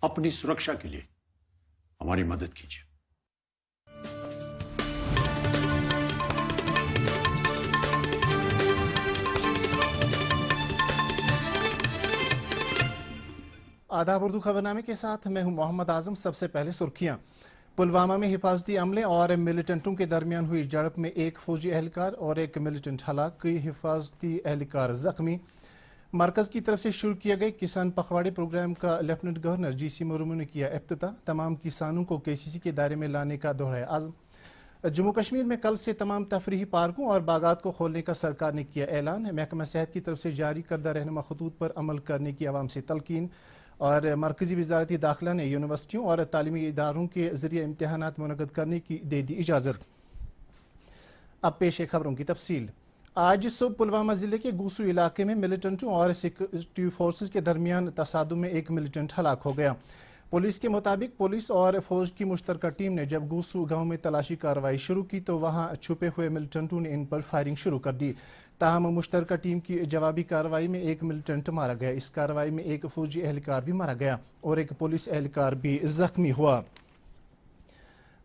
अपनी सुरक्षा के लिए हमारी मदद कीजिए। आदाब उर्दू खबरनामे के साथ मैं हूं मोहम्मद आजम। सबसे पहले सुर्खियां। पुलवामा में हिफाजती अमले और मिलिटेंटों के दरमियान हुई झड़प में एक फौजी एहलकार और एक मिलिटेंट हलाक, कई हिफाजती एहलकार जख्मी। मरकज की तरफ से शुरू किए गए किसान पखवाड़े प्रोग्राम का लेफ्टिनेंट गवर्नर जीसी मुर्मू ने किया इफ्तिताह। तमाम किसानों को केसीसी के दायरे में लाने का दोहराया आज़म। जम्मू कश्मीर में कल से तमाम तफरीही पार्कों और बागात को खोलने का सरकार ने किया ऐलान। महकमा सेहत की तरफ से जारी करदा रहनुमा खतूत पर अमल करने की आवाम से तलकीन। और मरकजी वजारती दाखिला ने यूनिवर्सिटियों और तालीमी इदारों के जरिए इम्तहानात मुनक़द करने की दे दी इजाज़त। अब पेश है खबरों की तफसील। आज सुबह पुलवामा ज़िले के गूसू इलाके में मिलिटेंटों और सिक्योरिटी फोर्सेस के दरमियान तसादुम में एक मिलिटेंट हलाक हो गया। पुलिस के मुताबिक पुलिस और फौज की मुश्तरका टीम ने जब गूसू गांव में तलाशी कार्रवाई शुरू की तो वहां छुपे हुए मिलिटेंटों ने इन पर फायरिंग शुरू कर दी। ताहम मुश्तरका टीम की जवाबी कार्रवाई में एक मिलिटेंट मारा गया। इस कार्रवाई में एक फौजी एहलकार भी मारा गया और एक पुलिस एहलकार भी जख्मी हुआ।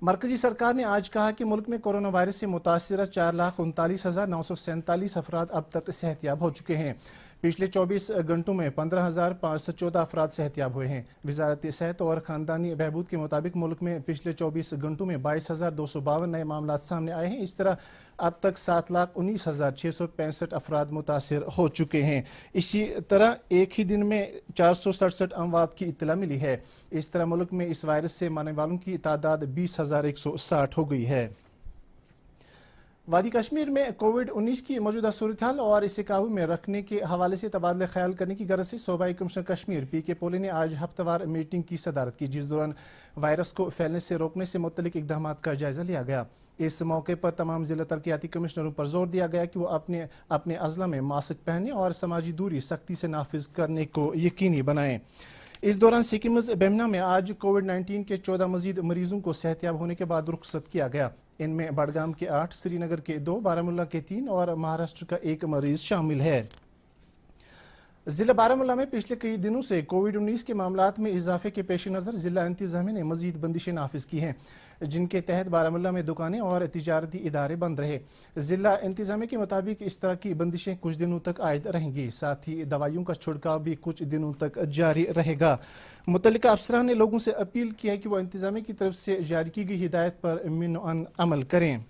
मरकजी सरकार ने आज कहा कि मुल्क में कोरोना वायरस से मुतासर 4,39,947 अफराद अब तक सेहतयाब हो चुके हैं। पिछले 24 घंटों में 15,514 अफराद सेहतयाब हुए हैं। वजारत सेहत और ख़ानदानी बहबूद के मुताबिक मुल्क में पिछले 24 घंटों में 22,252 नए मामला सामने आए हैं। इस तरह अब तक 7,19,665 अफराद मुतासर हो चुके हैं। इसी तरह एक ही दिन में 467 अमवात की इत्तला मिली है। इस तरह मुल्क में इस वायरस से मरने वालों की तादाद 20,160 हो गई है। वादी कश्मीर में कोविड-19 की मौजूदा सूरत हाल और इसे काबू में रखने के हवाले से तबादला ख्याल करने की गरज से सूबाई कमिश्नर कश्मीर पीके पोले ने आज हफ्तावार मीटिंग की सदारत की, जिस दौरान वायरस को फैलने से रोकने से मुतल्लिक इक़दाम का जायजा लिया गया। इस मौके पर तमाम जिला तरक्याती कमिश्नरों पर जोर दिया गया कि वो अपने अजला में मास्क पहने और समाजी दूरी सख्ती से नाफिज करने को यकीनी बनाएं। इस दौरान सिक्किम बेमना में आज कोविड-19 के 14 मजीद मरीजों को सेहतयाब होने के बाद रुखसत किया गया। इनमें बडगाम के 8, श्रीनगर के 2, बारामूला के 3 और महाराष्ट्र का 1 मरीज शामिल है। जिला बारामूला में पिछले कई दिनों से कोविड-19 के मामलात में इजाफे के पेश नज़र जिला इंतजामिया ने मजीद बंदिशें नाफिज की हैं, जिनके तहत बारामूला में दुकानें और तिजारती इदारे बंद रहे। जिला इंतजामिया के मुताबिक इस तरह की बंदिशें कुछ दिनों तक आयद रहेंगी। साथ ही दवाइयों का छिड़काव भी कुछ दिनों तक जारी रहेगा। मुतल्लिका अफसरान ने लोगों से अपील की है कि वह इंतजामिया की तरफ से जारी की गई हिदायत पर मिन अमल करें।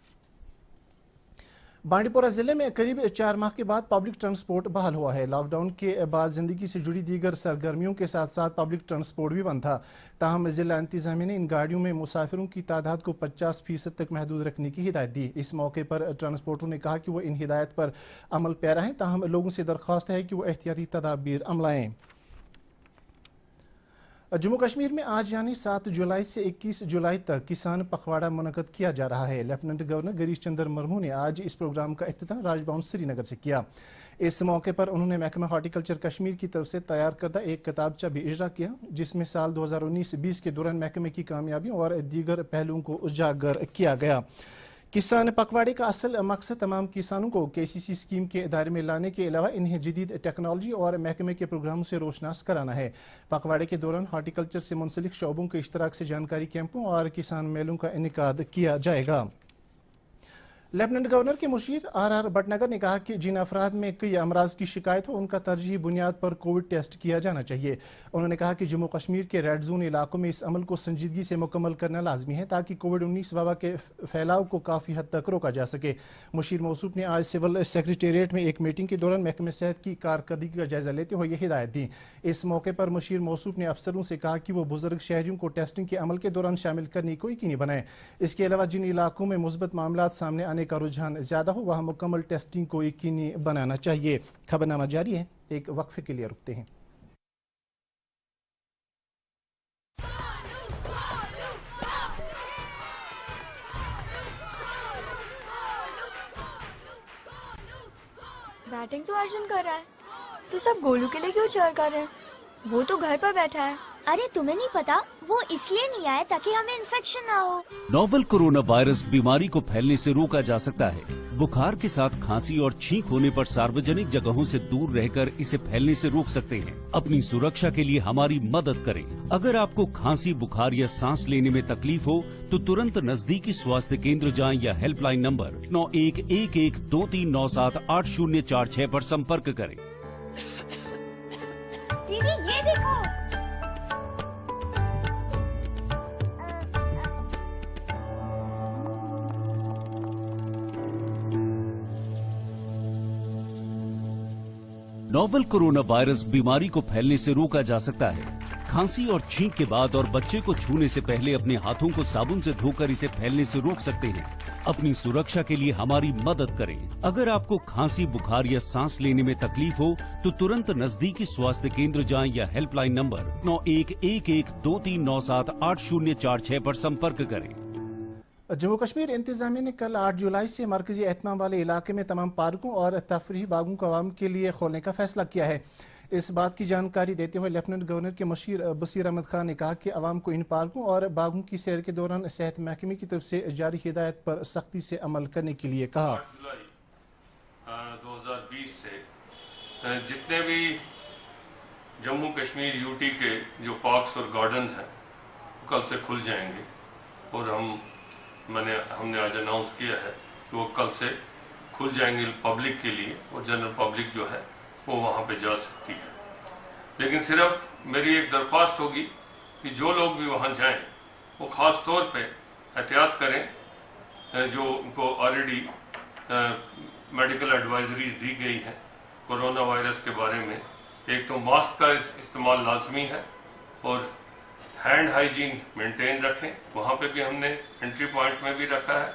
बांडीपोरा जिले में करीब 4 माह के बाद पब्लिक ट्रांसपोर्ट बहाल हुआ है। लॉकडाउन के बाद जिंदगी से जुड़ी दीगर सरगर्मियों के साथ साथ पब्लिक ट्रांसपोर्ट भी बंद था। ताहम जिला इंतजामिया ने इन गाड़ियों में मुसाफिरों की तादाद को 50% तक महदूद रखने की हिदायत दी। इस मौके पर ट्रांसपोर्टरों ने कहा कि वो इन हिदायत पर अमल पैरा हैं। ताहम लोगों से दरख्वास्त है कि वो एहतियाती तदाबीर अमलाएं। जम्मू कश्मीर में आज यानी 7 जुलाई से 21 जुलाई तक किसान पखवाड़ा मुनक़द किया जा रहा है। लेफ्टिनेंट गवर्नर गिरीश चंद्र मुर्मू ने आज इस प्रोग्राम का इफ्तिताह राजभवन श्रीनगर से किया। इस मौके पर उन्होंने महकमा हॉर्टिकल्चर कश्मीर की तरफ से तैयार करदा एक किताबचा भी इजरा किया, जिसमें साल 2019-20 के दौरान महकमे की कामयाबियों और दीगर पहलुओं को उजागर किया गया। किसान पखवाड़े का असल मकसद तमाम किसानों को केसीसी स्कीम के दायरे में लाने के अलावा इन्हें जदीद टेक्नोलॉजी और महकमे के प्रोग्रामों से रोशनास कराना है। पखवाड़े के दौरान हॉर्टिकल्चर से मुंसलिक शोबों के इश्तराक से जानकारी कैंपों और किसान मेलों का इनेकाद किया जाएगा। लेफ्टिनेंट गवर्नर के मुशीर आर भटनागर ने कहा कि जिन अफराद में कई अमराज की शिकायत हो उनका तरजीही बुनियाद पर कोविड टेस्ट किया जाना चाहिए। उन्होंने कहा कि जम्मू कश्मीर के रेड जोन इलाकों में इस अमल को संजीदगी से मुकम्मल करना लाजमी है ताकि कोविड-19 वबा के फैलाव को काफ़ी हद तक रोका जा सके। मुशीर मौसूफ ने आज सिविल सेक्रेटेरिएट में एक मीटिंग के दौरान महकमे सेहत की कारकर्दगी का जायजा लेते हुए यह हिदायत दी। इस मौके पर मुशीर मौसूफ ने अफसरों से कहा कि वो बुजुर्ग शहरियों को टेस्टिंग के अमल के दौरान शामिल करने को यकीनी बनाएं। इसके अलावा जिन इलाकों में मुस्बत मामला सामने आने का रुझान ज्यादा हो वहां मुकम्मल टेस्टिंग को यकीनी बनाना चाहिए। खबरनामा जारी है, एक वक्फे के लिए रुकते हैं। बैटिंग तो अर्जुन कर रहा है, तो सब गोलू के लिए क्यों चीयर कर रहे हैं? वो तो घर पर बैठा है। अरे तुम्हें नहीं पता, वो इसलिए नहीं आया ताकि हमें इन्फेक्शन ना हो। नोवेल कोरोना वायरस बीमारी को फैलने से रोका जा सकता है। बुखार के साथ खांसी और छींक होने पर सार्वजनिक जगहों से दूर रहकर इसे फैलने से रोक सकते हैं। अपनी सुरक्षा के लिए हमारी मदद करें। अगर आपको खांसी, बुखार या सांस लेने में तकलीफ हो तो तुरंत नजदीकी स्वास्थ्य केंद्र जाएं या हेल्पलाइन नंबर 911123978046 पर संपर्क करें। दीदी ये देखो। नोवल कोरोना वायरस बीमारी को फैलने से रोका जा सकता है। खांसी और छींक के बाद और बच्चे को छूने से पहले अपने हाथों को साबुन से धोकर इसे फैलने से रोक सकते हैं। अपनी सुरक्षा के लिए हमारी मदद करें। अगर आपको खांसी, बुखार या सांस लेने में तकलीफ हो तो तुरंत नजदीकी स्वास्थ्य केंद्र जाएं या हेल्पलाइन नंबर 911123978046 पर संपर्क करें। जम्मू कश्मीर इंतजामिया ने कल 8 जुलाई से मरकजी एहतमाम वाले इलाके में तमाम पार्कों और तफरीही बागों को आवाम के लिए खोलने का फैसला किया है। इस बात की जानकारी देते हुए लेफ्टिनेंट गवर्नर के मुशीर बसीर अहमद खान ने कहा कि आवाम को इन पार्कों और बागों की सैर के दौरान सेहत महकमे की तरफ से जारी हिदायत पर सख्ती से अमल करने के लिए कहा। 8 जुलाई 2020 से जितने भी जम्मू कश्मीर यूटी के जो पार्क्स और गार्डन्स हैं कल से खुल जाएंगे और हमने आज अनाउंस किया है कि वो कल से खुल जाएंगे पब्लिक के लिए और जनरल पब्लिक जो है वो वहाँ पे जा सकती है। लेकिन सिर्फ मेरी एक दरख्वास्त होगी कि जो लोग भी वहाँ जाएं वो ख़ास तौर पे एहतियात करें। जो उनको ऑलरेडी मेडिकल एडवाइजरीज दी गई हैं कोरोना वायरस के बारे में, एक तो मास्क का इस्तेमाल लाजमी है और हैंड हाइजीन मेंटेन रखें। वहाँ पे भी हमने एंट्री पॉइंट में भी रखा है।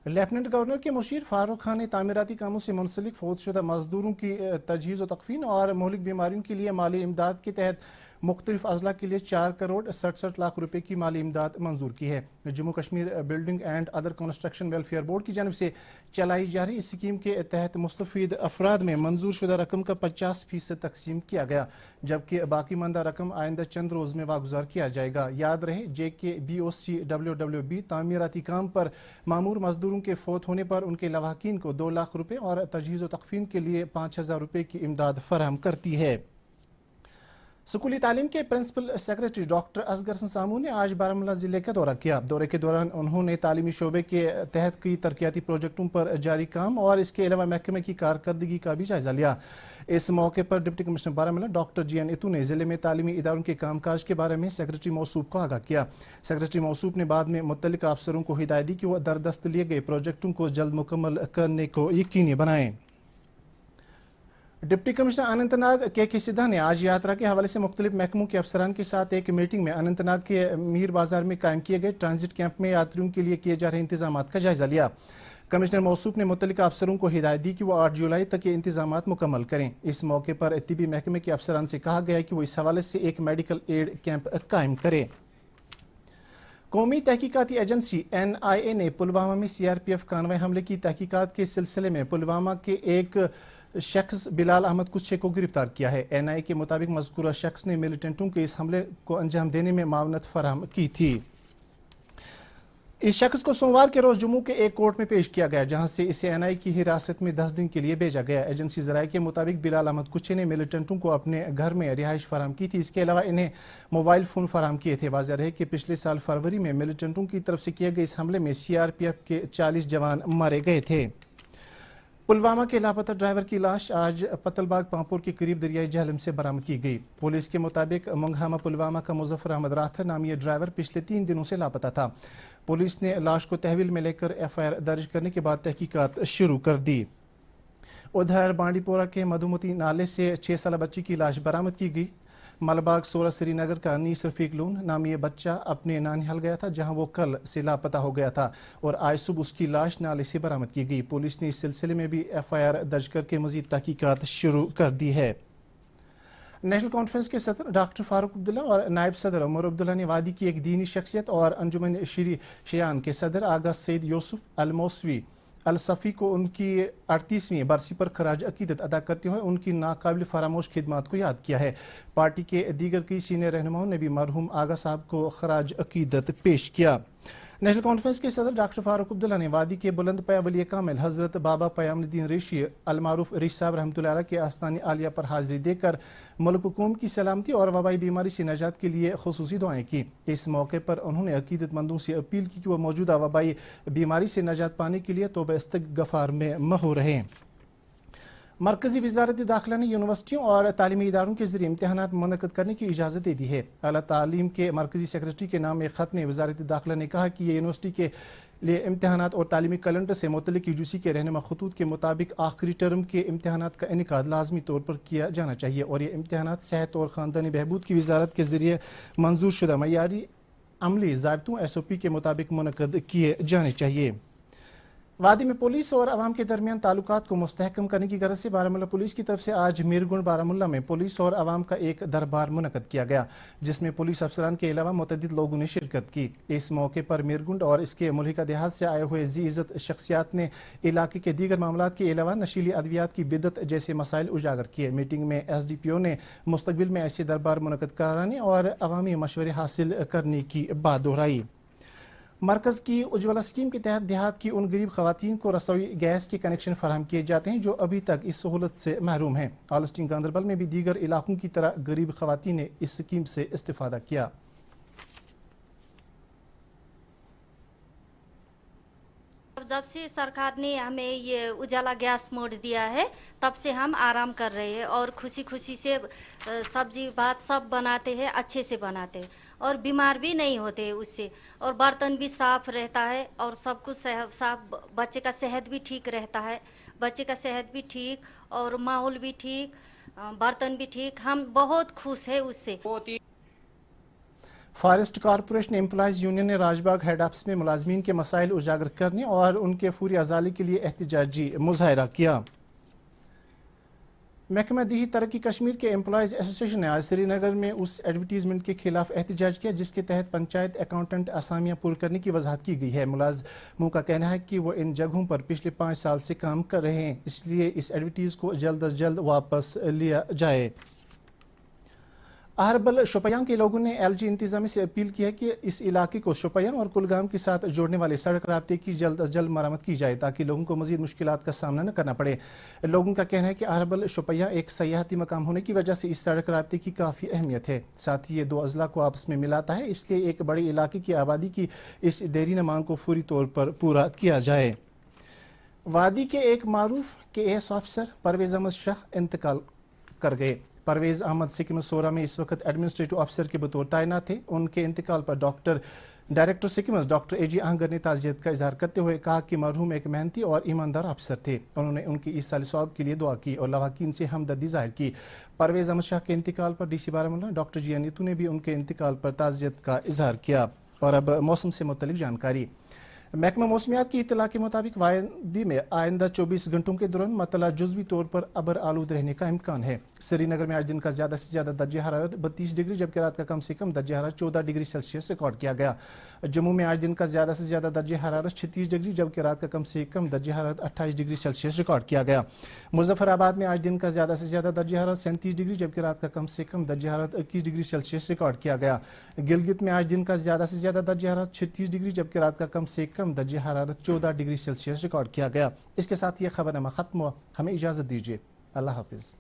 लेफ्टिनेंट गवर्नर के मुशीर फारूक खान ने तामीराती कामों से मुंसलिक फौतशुदा मजदूरों की तजहीज़ व तकफीन और मौलिक बीमारियों के लिए माली इमदाद के तहत मुख्तलिफ अजला के लिए 4 करोड़ 67 लाख रुपए की माली इमदाद मंजूर की है। Jammu Kashmir building and other construction welfare board की जानब से चलाई जा रही इस स्कीम के तहत मुस्तफीद अफराद में मंजूर शुदा रकम का 50% तकसीम किया गया, जबकि बाकी मंदा रकम आइंदा चंद रोज़ में वागुजार किया जाएगा। याद रहे JKBOCWWB तामीराती काम पर मामूर मजदूरों के फौत होने पर उनके लवाहकीन को 2 लाख रुपए और तजहीज़ व तकफीन के लिए 5000 रुपए की इमदाद फराहम करती है। स्कूली तालीम के प्रिंसिपल सेक्रेटरी डॉक्टर असगर सामू ने आज बारामूला जिले का दौरा किया। दौरे के दौरान उन्होंने तालीमी शोबे के तहत कई तरक्याती प्रोजेक्टों पर जारी काम और इसके अलावा महकमे की कारकर्दगी का भी जायजा लिया। इस मौके पर deputy commissioner Baramulla doctor GN इतू ने जिले में तालीमी इदारों के कामकाज के बारे में सेक्रेटरी मौसूफ को आगाह किया। सेक्रेटरी मौसूफ ने बाद में मुतल्लिका अफसरों को हिदायत दी कि वह दरदस्त लिए गए प्रोजेक्टों को जल्द मुकम्मल करने को यकीनी बनाएं। डिप्टी कमिश्नर अनंतनाग KK सिद्धा ने आज यात्रा के हवाले से मुख्तलिफ महकमों के अफसरान के साथ एक मीटिंग में अनंतनाग के मीर बाजार में कायम किए गए ट्रांजिट कैंप में यात्रियों के लिए किए जा रहे इंतजाम का जायजा लिया। कमिश्नर मौसूफ ने मुतल्लिका अफसरों को हिदायत दी कि वो 8 जुलाई तक ये इंतजाम मुकम्मल करें। इस मौके पर तिबी महकमे के अफसरान से कहा गया कि वो इस हवाले से एक मेडिकल एड कैंप कायम करें। कौमी तहकीकाती एजेंसी NIA ने पुलवामा में CRPF कानवाई हमले की तहकीकात के सिलसिले में पुलवामा के एक शख्स बिलाल अहमद कुच्छे को गिरफ्तार किया है। NIA के मुताबिक मज़कूरा शख्स ने मिलिटेंटों के इस हमले को अंजाम देने में मावनत फराहम की थी। इस शख्स को सोमवार के रोज जम्मू के एक कोर्ट में पेश किया गया, जहां से इसे NIA की हिरासत में 10 दिन के लिए भेजा गया। एजेंसी ज़राए के मुताबिक बिलाल अहमद कुच्छे ने मिलिटेंटों को अपने घर में रिहाइश फराहम की थी। इसके अलावा इन्हें मोबाइल फ़ोन फराहम किए थे। वाज़ेह रहे कि पिछले साल फरवरी में मिलिटेंटों की तरफ से किए गए इस हमले में CRPF के 40 जवान मारे गए थे। पुलवामा के लापता ड्राइवर की लाश आज पतलबाग पांपोर के करीब दरियाई जहलम से बरामद की गई। पुलिस के मुताबिक मंगहामा पुलवामा का मुजफ्फर अहमद राथर नामी ये ड्राइवर पिछले 3 दिनों से लापता था। पुलिस ने लाश को तहवील में लेकर FIR दर्ज करने के बाद तहकीकात शुरू कर दी। उधर बांडीपोरा के मधुमती नाले से 6 साल बच्ची की लाश बरामद की गई। मलबाग सोरा श्रीनगर का अनीस रफीक लून नामी ये बच्चा अपने नानिहाल गया था, जहां वो कल से लापता हो गया था और आज सुबह उसकी लाश नाले से बरामद की गई। पुलिस ने इस सिलसिले में भी FIR दर्ज करके मजीद तहकीकात शुरू कर दी है। नेशनल कॉन्फ्रेंस के सदर डॉक्टर फारूक अब्दुल्ला और नायब सदर उमर अब्दुल्ला ने वादी की एक दीनी शख्सियत और अंजुमन श्री शयान के सदर आगा सईद यूसुफ अल-मौसवी अल-सफ़ी को उनकी 38वीं बरसी पर खराज अकीदत अदा करते हुए उनकी नाकाबिल फरामोश खिदमात को याद किया है। पार्टी के दीगर कई सीनियर रहनुमाओं ने भी मरहूम आगा साहब को खराज अकीदत पेश किया। नेशनल कॉन्फ्रेंस के सदर डॉक्टर फारूक अब्दुल्ला ने वादी के बुलंद पया वली कामिल हजरत बाबा पयामुद्दीन रिशी अलमारूफ रिश साहब रहमतुल्लाह अलैह के आस्तानी आलिया पर हाजिरी देकर मुल्क कौम की सलामती और वबाई बीमारी से निजात के लिए खुसूसी दुआएं की। इस मौके पर उन्होंने अकीदतमंदों से अपील की कि वह मौजूदा वबाई बीमारी से निजात पाने के लिए तौबा इस्तिग़फ़ार में महो रहें। मरकजी वज़ारत दाखिला ने यूनिवर्सिटियों और तालीमी इदारों के ज़रिए इम्तहानात मुनक़द करने की इजाज़त दे दी है। आला तालीम के मरकजी सेक्रेटरी के नाम एक ख़त में वज़ारत दाखिला ने कहा कि ये यूनिवर्सिटी के लिए इम्तहानात और तालीमी कैलेंडर से मुतल्लिक़ यूजीसी के रहनुमा खतूत के मुताबिक आखिरी टर्म के इम्तहानात का इनेकाद लाजमी तौर पर किया जाना चाहिए और ये इम्तहानात सेहत और ख़ानदानी बहबूद की वज़ारत के ज़रिए मंजूर शुदा मयारी अमली ज़ाब्तों SOP के मुताबिक मुनक़द किए जाने चाहिए। वादी में पुलिस और अवाम के दरमियान ताल्लुकात को मुस्तहकम करने की गरज से बारामूला पुलिस की तरफ से आज मीरगुंड बारामूला में पुलिस और अवाम का एक दरबार मुनक़द किया गया, जिसमें पुलिस अफसरान के अलावा मुतअद्दिद लोगों ने शिरकत की। इस मौके पर मीरगुंड और इसके मुल्हिका देहात से आए हुए ज़ी इज़्ज़त शख्सियात ने इलाके के दीगर मामलात के अलावा नशीली अद्वियात की बिदत जैसे मसाइल उजागर किए। मीटिंग में SDPO ने मुस्तक़बिल में ऐसे दरबार मुनक़द कराने और अवामी मशवरे हासिल करने की बात दोहराई। मरकज़ की उज्ज्वला स्कीम के तहत देहात की उन गरीब ख़वातीन को रसोई गैस के कनेक्शन फराहम किए जाते हैं जो अभी तक इस सहूलत से महरूम हैं। ऑलस्टिन गांदरबल में भी दीगर इलाकों की तरह गरीब ख़वातीन ने इस स्कीम से इस्तिफ़ादा किया। जब से सरकार ने हमें ये उजाला गैस मोड दिया है तब से हम आराम कर रहे हैं और खुशी खुशी से सब्जी भात सब बनाते हैं, अच्छे से बनाते हैं और बीमार भी नहीं होते उससे, और बर्तन भी साफ रहता है और सब कुछ साफ, बच्चे का सेहत भी ठीक रहता है, बच्चे का सेहत भी ठीक और माहौल भी ठीक, बर्तन भी ठीक। हम बहुत खुश है उससे। फॉरेस्ट कॉरपोरेशन एम्प्लॉइज यूनियन ने राजबाग हेड ऑफिस में मुलाजमीन के मसाइल उजागर करने और उनके फौरी अजाली के लिए एहतजाजी मुजाहरा किया। महकमा दीही तरक्की कश्मीर के एम्प्लॉइज एसोसिएशन ने आज श्रीनगर में उस एडवर्टीजमेंट के खिलाफ एहतजाज किया जिसके तहत पंचायत अकाउंटेंट असामियां पुर करने की वजाहत की गई है। मुलाजमों का कहना है कि वो इन जगहों पर पिछले 5 साल से काम कर रहे हैं, इसलिए इस एडवर्टीज को जल्द अज जल्द वापस लिया जाए। अहरबल शोपियां के लोगों ने LG इंतजामिया से अपील की है कि इस इलाके को शोपियां और कुलगाम के साथ जोड़ने वाले सड़क राब्ते की जल्द अज जल्द मरम्मत की जाए ताकि लोगों को मजीद मुश्किलात का सामना न करना पड़े। लोगों का कहना है कि अहरबल शोपियां एक सयाहती मकाम होने की वजह से इस सड़क राब्ते की काफ़ी अहमियत है, साथ ही ये 2 अजला को आपस में मिलाता है, इसलिए एक बड़े इलाके की आबादी की इस देरीना मांग को फौरी तौर पर पूरा किया जाए। वादी के एक मारूफ KAS ऑफिसर परवेज़ अहमद शाह इंतकाल कर गए। परवेज़ अहमद सिक्किम सोरा में इस वक्त एडमिनिस्ट्रेटिव ऑफिसर के बतौर तैनात थे। उनके इंतकाल पर डायरेक्टर सिक्किम डॉक्टर AG आहंगर ने ताज़ियत का इजहार करते हुए कहा कि मरहूम एक मेहनती और ईमानदार अफसर थे। उन्होंने उनकी इस साल सवाब के लिए दुआ की और लवाकिन से हमदर्दी जाहिर की। परवेज़ अहमद शाह के इंतकाल पर DC Baramulla doctor G Neetu ने भी उनके इंतकाल पर ताज़ियत का इजहार किया। और अब मौसम से मुतल्लिक जानकारी। महकमा मौसमियात की इत्तला के मुताबिक वादी में आइंदा 24 घंटों के दौरान मतला जुज़वी तौर पर अबर आलूद रहने का इम्कान है। श्रीनगर में आज दिन का ज़्यादा से ज़्यादा दर्जे हरारत 32 डिग्री जबकि रात का कम से कम दर्जे हरारत 14 डिग्री सेल्सियस रिकॉर्ड किया गया। जम्मू में आज दिन का ज़्यादा से ज़्यादा दर्जे हरारत 36 डिग्री जबकि रात का कम से कम दर्जे हरारत 28 डिग्री सेल्सियस रिकॉर्ड किया गया। मुजफ्फराबाद में आज दिन का ज़्यादा से ज़्यादा दर्जे हरारत 37 डिग्री जबकि रात का कम से कम दर्जे हरारत 21 डिग्री सेल्सियस रिकॉर्ड किया गया। गिलगित में आज दिन का ज़्यादा से ज़्यादा दर्जे हरारत 36 डिग्री जबकि रात का कम से कम दर्जे हरारत 14 डिग्री सेल्सियस रिकॉर्ड किया गया। इसके साथ ये खबरनामा खत्म हुआ। हमें इजाज़त दीजिए। अल्लाह हाफिज़।